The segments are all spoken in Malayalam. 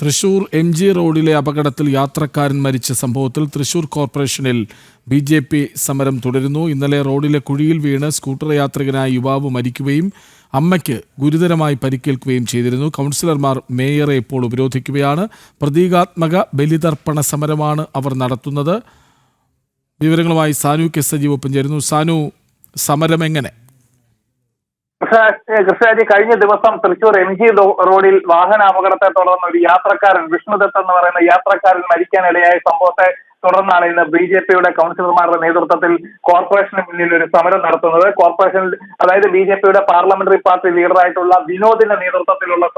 തൃശൂർ MG റോഡിലെ അപകടത്തിൽ യാത്രക്കാരൻ മരിച്ച സംഭവത്തിൽ തൃശൂർ കോർപ്പറേഷനിൽ BJP സമരം തുടരുന്നു. ഇന്നലെ റോഡിലെ കുഴിയിൽ വീണ് സ്കൂട്ടർ യാത്രികനായ യുവാവ് മരിക്കുകയും അമ്മയ്ക്ക് ഗുരുതരമായി പരിക്കേൽക്കുകയും ചെയ്തിരുന്നു. കൗൺസിലർമാർ മേയറെ ഇപ്പോൾ ഉപരോധിക്കുകയാണ്. പ്രതീകാത്മക ബലിതർപ്പണ സമരമാണ് അവർ നടത്തുന്നത്. വിവരങ്ങളുമായി സാനു കെ സജീവ് ഒപ്പം ചേരുന്നു. സാനു, സമരം എങ്ങനെ? കൃഷ്ണരാജ്, കഴിഞ്ഞ ദിവസം തൃശൂർ MG റോഡിൽ വാഹനാപകടത്തെ തുടർന്ന് ഒരു യാത്രക്കാരൻ, വിഷ്ണുദത്ത് എന്ന് പറയുന്ന യാത്രക്കാരൻ മരിക്കാനിടയായ സംഭവത്തെ തുടർന്നാണ് ഇന്ന് BJPയുടെ കൗൺസിലർമാരുടെ നേതൃത്വത്തിൽ കോർപ്പറേഷന് മുന്നിൽ ഒരു സമരം നടത്തുന്നത്. കോർപ്പറേഷൻ, അതായത് BJPയുടെ പാർലമെന്ററി പാർട്ടി ലീഡറായിട്ടുള്ള വിനോദിന്റെ നേതൃത്വത്തിലുള്ള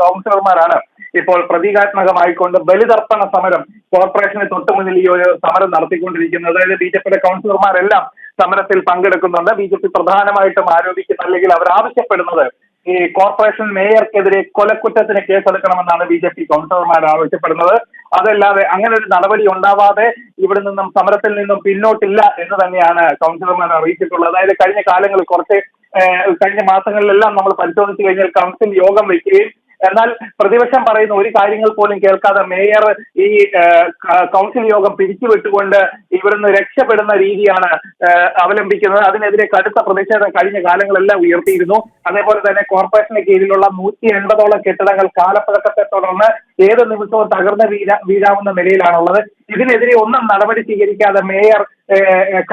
കൗൺസിലർമാരാണ് ഇപ്പോൾ പ്രതീകാത്മകമായിക്കൊണ്ട് ബലിതർപ്പണ സമരം കോർപ്പറേഷന് തൊട്ടുമുന്നിൽ ഈ ഒരു സമരം നടത്തിക്കൊണ്ടിരിക്കുന്നത്. അതായത് BJPയുടെ കൗൺസിലർമാരെല്ലാം സമരത്തിൽ പങ്കെടുക്കുന്നുണ്ട്. BJP പ്രധാനമായിട്ടും ആരോപിക്കുന്ന, അല്ലെങ്കിൽ അവർ ആവശ്യപ്പെടുന്നത്, ഈ കോർപ്പറേഷൻ മേയർക്കെതിരെ കൊലക്കുറ്റത്തിന് കേസെടുക്കണമെന്നാണ് BJP കൗൺസിലർമാർ ആവശ്യപ്പെടുന്നത്. അതല്ലാതെ അങ്ങനെ ഒരു നടപടി ഉണ്ടാവാതെ ഇവിടെ നിന്നും സമരത്തിൽ നിന്നും പിന്നോട്ടില്ല എന്ന് തന്നെയാണ് കൗൺസിലർമാർ അറിയിച്ചിട്ടുള്ളത്. അതായത് കഴിഞ്ഞ മാസങ്ങളിലെല്ലാം നമ്മൾ പരിശോധിച്ചു കഴിഞ്ഞാൽ കൗൺസിൽ യോഗം വയ്ക്കുകയും, എന്നാൽ പ്രതിപക്ഷം പറയുന്ന ഒരു കാര്യങ്ങൾ പോലും കേൾക്കാതെ മേയർ ഈ കൗൺസിൽ യോഗം പിരിച്ചുവിട്ടുകൊണ്ട് ഇവിടുന്ന് രക്ഷപ്പെടുന്ന രീതിയാണ് അവലംബിക്കുന്നത്. അതിനെതിരെ കടുത്ത പ്രതിഷേധം കഴിഞ്ഞ കാലങ്ങളെല്ലാം ഉയർത്തിയിരുന്നു. അതേപോലെ തന്നെ കോർപ്പറേഷന് കീഴിലുള്ള 180ഓളം കെട്ടിടങ്ങൾ കാലപ്പഴക്കത്തെ തുടർന്ന് ഏത് നിമിഷവും തകർന്ന് വീഴാവുന്ന നിലയിലാണുള്ളത്. ഇതിനെതിരെ ഒന്നും നടപടി സ്വീകരിക്കാതെ മേയർ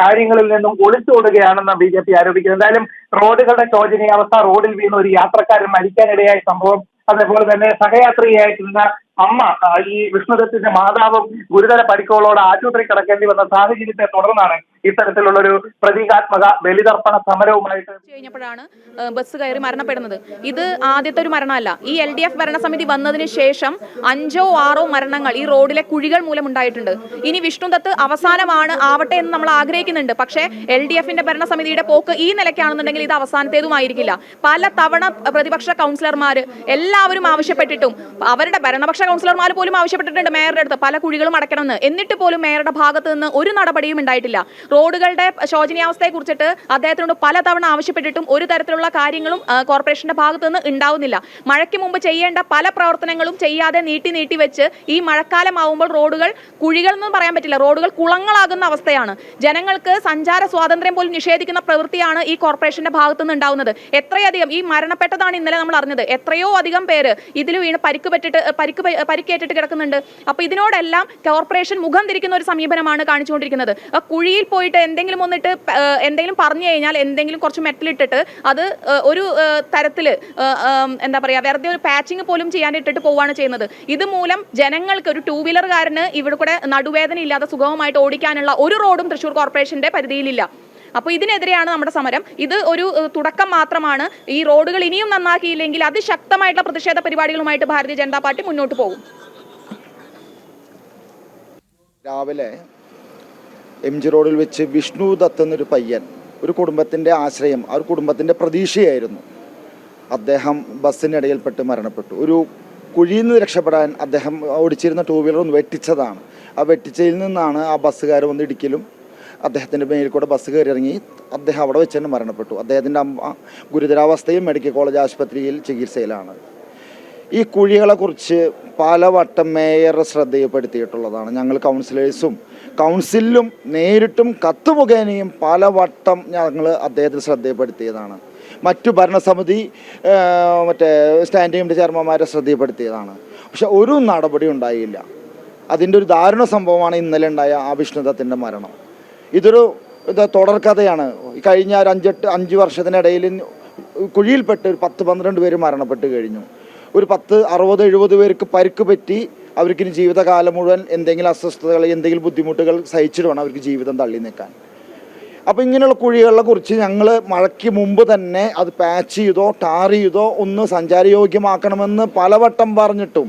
കാര്യങ്ങളിൽ നിന്നും ഒളിച്ചോടുകയാണെന്ന് BJP ആരോപിക്കുന്നത്. എന്തായാലും റോഡുകളുടെ ശോചനീയാവസ്ഥ, റോഡിൽ വീണ ഒരു യാത്രക്കാരൻ മരിക്കാനിടയായ സംഭവം, അതേപോലെ തന്നെ സഹയാത്രികയായിട്ടുള്ള അമ്മ, ഈ വിഷ്ണുദത്തിന്റെ മാതാവും ഗുരുതര പരിക്കുകളോട് ആശുപത്രി കിടക്കേണ്ടി വന്ന സാഹചര്യത്തെ തുടർന്നാണ് ഇത്തരത്തിലുള്ളൊരു പ്രതീകാത്മക ബലിതർപ്പണ സമരവുമായിട്ട് കഴിഞ്ഞപ്പോഴാണ് ബസ് കയറി മരണപ്പെടുന്നത്. ഇത് ആദ്യത്തെ ഒരു മരണമല്ല. ഈ LDF ഭരണസമിതി വന്നതിന് ശേഷം 5ഓ 6ഓ മരണങ്ങൾ ഈ റോഡിലെ കുഴികൾ മൂലം ഉണ്ടായിട്ടുണ്ട്. ഇനി വിഷ്ണുദത്ത് അവസാനമാണ് ആവട്ടെ എന്ന് നമ്മൾ ആഗ്രഹിക്കുന്നുണ്ട്. പക്ഷേ LDFന്റെ ഭരണസമിതിയുടെ പോക്ക് ഈ നിലയ്ക്കാണെന്നുണ്ടെങ്കിൽ ഇത് അവസാനത്തേതുമായിരിക്കില്ല. പല തവണ പ്രതിപക്ഷ കൗൺസിലർമാർ എല്ലാവരും ആവശ്യപ്പെട്ടിട്ടും, അവരുടെ ഭരണപക്ഷ കൗൺസിലർമാർ പോലും ആവശ്യപ്പെട്ടിട്ടുണ്ട് മേയറുടെ അടുത്ത് പല കുഴികളും അടയ്ക്കണമെന്ന്. എന്നിട്ട് പോലും മേയറുടെ ഭാഗത്ത് നിന്ന് ഒരു നടപടിയും ഉണ്ടായിട്ടില്ല. റോഡുകളുടെ ശോചനീയാവസ്ഥയെ കുറിച്ചിട്ട് അദ്ദേഹത്തിനോട് പലതവണ ആവശ്യപ്പെട്ടിട്ടും ഒരു തരത്തിലുള്ള കാര്യങ്ങളും കോർപ്പറേഷന്റെ ഭാഗത്ത് നിന്ന് ഉണ്ടാവുന്നില്ല. മഴയ്ക്ക് മുമ്പ് ചെയ്യേണ്ട പല പ്രവർത്തനങ്ങളും ചെയ്യാതെ നീട്ടി വെച്ച് ഈ മഴക്കാലമാവുമ്പോൾ റോഡുകൾ കുഴികൾ എന്ന് പറയാൻ പറ്റില്ല, റോഡുകൾ കുളങ്ങളാകുന്ന അവസ്ഥയാണ്. ജനങ്ങൾക്ക് സഞ്ചാര സ്വാതന്ത്ര്യം പോലും നിഷേധിക്കുന്ന പ്രവൃത്തിയാണ് ഈ കോർപ്പറേഷന്റെ ഭാഗത്ത് നിന്ന് ഉണ്ടാവുന്നത്. എത്രയധികം ഈ മരണപ്പെട്ടതാണ് ഇന്നലെ നമ്മൾ അറിഞ്ഞത്. എത്രയോ അധികം പേര് ഇതിൽ വീണ് പരിക്കേറ്റിട്ട് കിടക്കുന്നുണ്ട്. അപ്പൊ ഇതിനോടെല്ലാം കോർപ്പറേഷൻ മുഖം തിരിക്കുന്ന ഒരു സമീപനമാണ് കാണിച്ചുകൊണ്ടിരിക്കുന്നത്. കുഴിയിൽ പോയിട്ട് എന്തെങ്കിലും വന്നിട്ട് എന്തെങ്കിലും പറഞ്ഞു കഴിഞ്ഞാൽ, എന്തെങ്കിലും കുറച്ച് മെറ്റലിട്ടിട്ട് അത് ഒരു തരത്തില് എന്താ പറയാ, വെറുതെ ഒരു പാച്ചിങ് പോലും ചെയ്യാനിട്ടിട്ട് പോവാണ് ചെയ്യുന്നത്. ഇതുമൂലം ജനങ്ങൾക്ക്, ഒരു 2 വീലർകാരന് ഇവിടെ കൂടെ നടുവേദന ഇല്ലാതെ സുഗമമായിട്ട് ഓടിക്കാനുള്ള ഒരു റോഡും തൃശൂർ കോർപ്പറേഷന്റെ പരിധിയിലില്ല. അപ്പോൾ ഇതിനെതിരെയാണ് നമ്മുടെ സമരം. ഇത് ഒരു തുടക്കം മാത്രമാണ്. ഈ റോഡുകൾ ഇനിയും നന്നാക്കിയില്ലെങ്കിൽ അതിശക്തമായിട്ടുള്ള പ്രതിഷേധ പരിപാടികളുമായിട്ട് ഭാരതീയ ജനതാ പാർട്ടി മുന്നോട്ട് പോകും. രാവിലെ MG റോഡിൽ വെച്ച് വിഷ്ണുദത്ത് എന്നൊരു പയ്യൻ, ഒരു കുടുംബത്തിൻ്റെ ആശ്രയം, ആ ഒരു കുടുംബത്തിൻ്റെ പ്രതീക്ഷയായിരുന്നു. അദ്ദേഹം ബസ്സിനിടയിൽപ്പെട്ട് മരണപ്പെട്ടു. ഒരു കുഴിയിൽ നിന്ന് രക്ഷപ്പെടാൻ അദ്ദേഹം ഓടിച്ചിരുന്ന 2 വീലർ ഒന്ന് വെട്ടിച്ചതാണ്. ആ വെട്ടിച്ചതിൽ നിന്നാണ് ആ ബസ്സുകാർ വന്ന് ഇടിക്കലും അദ്ദേഹത്തിൻ്റെ മേലിൽ കൂടെ ബസ് കയറി ഇറങ്ങി അദ്ദേഹം അവിടെ വെച്ച് തന്നെ മരണപ്പെട്ടു. അദ്ദേഹത്തിൻ്റെ അമ്മ ഗുരുതരാവസ്ഥയിൽ മെഡിക്കൽ കോളേജ് ആശുപത്രിയിൽ ചികിത്സയിലാണ്. ഈ കുഴികളെക്കുറിച്ച് പലവട്ടം മേയർ ശ്രദ്ധയിൽപ്പെടുത്തിയിട്ടുള്ളതാണ്. ഞങ്ങൾ കൗൺസിലും നേരിട്ടും കത്ത് മുഖേനയും പലവട്ടം ഞങ്ങൾ അദ്ദേഹത്തിന് ശ്രദ്ധയിൽപ്പെടുത്തിയതാണ്. മറ്റു ഭരണസമിതി സ്റ്റാൻഡിംഗ് കമ്മിറ്റി ചെയർമാന്മാരെ ശ്രദ്ധയിൽപ്പെടുത്തിയതാണ്. പക്ഷെ ഒരു നടപടി ഉണ്ടായില്ല. അതിൻ്റെ ഒരു ദാരുണ സംഭവമാണ് ഇന്നലെ ഉണ്ടായ ആ വിഷ്ണുദത്തിൻ്റെ മരണം. ഇതൊരു തുടർക്കഥയാണ്. കഴിഞ്ഞ ഒരു 5 വർഷത്തിനിടയിൽ കുഴിയിൽപ്പെട്ട് ഒരു 10-12 പേര് മരണപ്പെട്ട് കഴിഞ്ഞു. ഒരു 60-70 പേർക്ക് പരിക്ക് പറ്റി. അവർക്കിനി ജീവിതകാലം മുഴുവൻ എന്തെങ്കിലും അസ്വസ്ഥതകൾ, എന്തെങ്കിലും ബുദ്ധിമുട്ടുകൾ സഹിച്ചിട്ട് വേണം അവർക്ക് ജീവിതം തള്ളി നിൽക്കാൻ. അപ്പോൾ ഇങ്ങനെയുള്ള കുഴികളെ കുറിച്ച് ഞങ്ങൾ മഴയ്ക്ക് മുമ്പ് തന്നെ അത് പാച്ച് ചെയ്തോ ടാർ ചെയ്തോ ഒന്ന് സഞ്ചാരയോഗ്യമാക്കണമെന്ന് പലവട്ടം പറഞ്ഞിട്ടും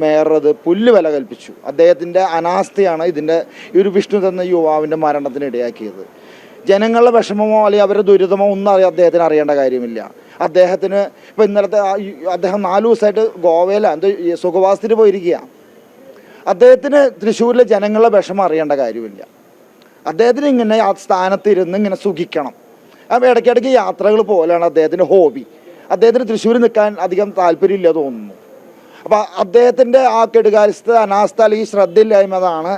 മേയർ അത് പുല്ല് വില കൽപ്പിച്ചു. അദ്ദേഹത്തിൻ്റെ അനാസ്ഥയാണ് ഈ ഒരു വിഷ്ണു എന്ന യുവാവിൻ്റെ മരണത്തിന് ഇടയാക്കിയത്. ജനങ്ങളുടെ വിഷമമോ അല്ലെങ്കിൽ അവരുടെ ദുരിതമോ ഒന്നും അദ്ദേഹത്തിന് അറിയേണ്ട കാര്യമില്ല. അദ്ദേഹത്തിന് ഇപ്പോൾ ഇന്നലത്തെ അദ്ദേഹം 4 ദിവസമായിട്ട് ഗോവയിലാണ് സുഖവാസത്തിന് പോയിരിക്കുക. അദ്ദേഹത്തിന് തൃശ്ശൂരിലെ ജനങ്ങളുടെ വിഷമം അറിയേണ്ട കാര്യമില്ല. അദ്ദേഹത്തിന് ഇങ്ങനെ ആ സ്ഥാനത്ത് ഇരുന്ന് ഇങ്ങനെ സുഖിക്കണം. അപ്പോൾ ഇടയ്ക്കിടയ്ക്ക് യാത്രകൾ പോലെയാണ് അദ്ദേഹത്തിൻ്റെ ഹോബി. അദ്ദേഹത്തിന് തൃശ്ശൂരിൽ നിൽക്കാൻ അധികം താല്പര്യമില്ല തോന്നുന്നു. അപ്പോൾ അദ്ദേഹത്തിൻ്റെ ആ കെടുകാര്യസ്ഥ, അനാസ്ഥ അല്ലെങ്കിൽ ശ്രദ്ധയില്ലായ്മതാണ്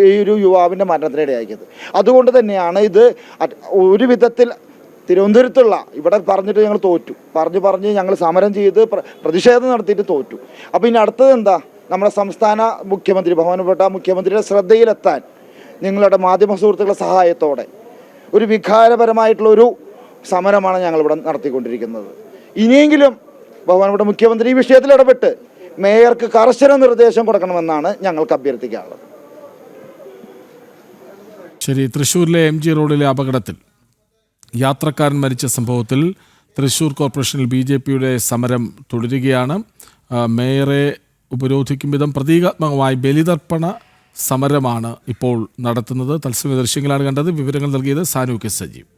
ഈ ഒരു യുവാവിൻ്റെ മരണത്തിനിടയാക്കിയത്. അതുകൊണ്ട് തന്നെയാണ് ഇത് ഒരു വിധത്തിൽ തിരുവനന്തപുരത്തുള്ള ഇവിടെ പറഞ്ഞിട്ട് ഞങ്ങൾ തോറ്റു, പറഞ്ഞ് ഞങ്ങൾ സമരം ചെയ്ത് പ്രതിഷേധം നടത്തിയിട്ട് തോറ്റു. അപ്പോൾ ഇനി അടുത്തത് എന്താ? നമ്മുടെ സംസ്ഥാന മുഖ്യമന്ത്രി, ബഹുമാനപ്പെട്ട മുഖ്യമന്ത്രിയുടെ ശ്രദ്ധയിലെത്താൻ നിങ്ങളുടെ മാധ്യമ സുഹൃത്തുക്കളുടെ സഹായത്തോടെ ഒരു വികാരപരമായിട്ടുള്ളൊരു സമരമാണ് ഞങ്ങളിവിടെ നടത്തിക്കൊണ്ടിരിക്കുന്നത്. ഇനിയെങ്കിലും ബഹുമാനപ്പെട്ട മുഖ്യമന്ത്രി ഈ വിഷയത്തിൽ ഇടപെട്ട് മേയർക്ക് കർശന നിർദ്ദേശം കൊടുക്കണമെന്നാണ് ഞങ്ങൾക്ക് അഭ്യർത്ഥിക്കാനുള്ളത്. ശരി, തൃശ്ശൂരിലെ MG റോഡിലെ അപകടത്തിൽ യാത്രക്കാരൻ മരിച്ച സംഭവത്തിൽ തൃശ്ശൂർ കോർപ്പറേഷനിൽ BJPയുടെ സമരം തുടരുകയാണ്. മേയറെ ഉപരോധിക്കും വിധം പ്രതീകാത്മകമായി ബലിതർപ്പണ സമരമാണ് ഇപ്പോൾ നടത്തുന്നത്. തത്സമയ ദൃശ്യങ്ങളാണ് കണ്ടത്. വിവരങ്ങൾ നൽകിയത് സാനു കെ സജീവ്.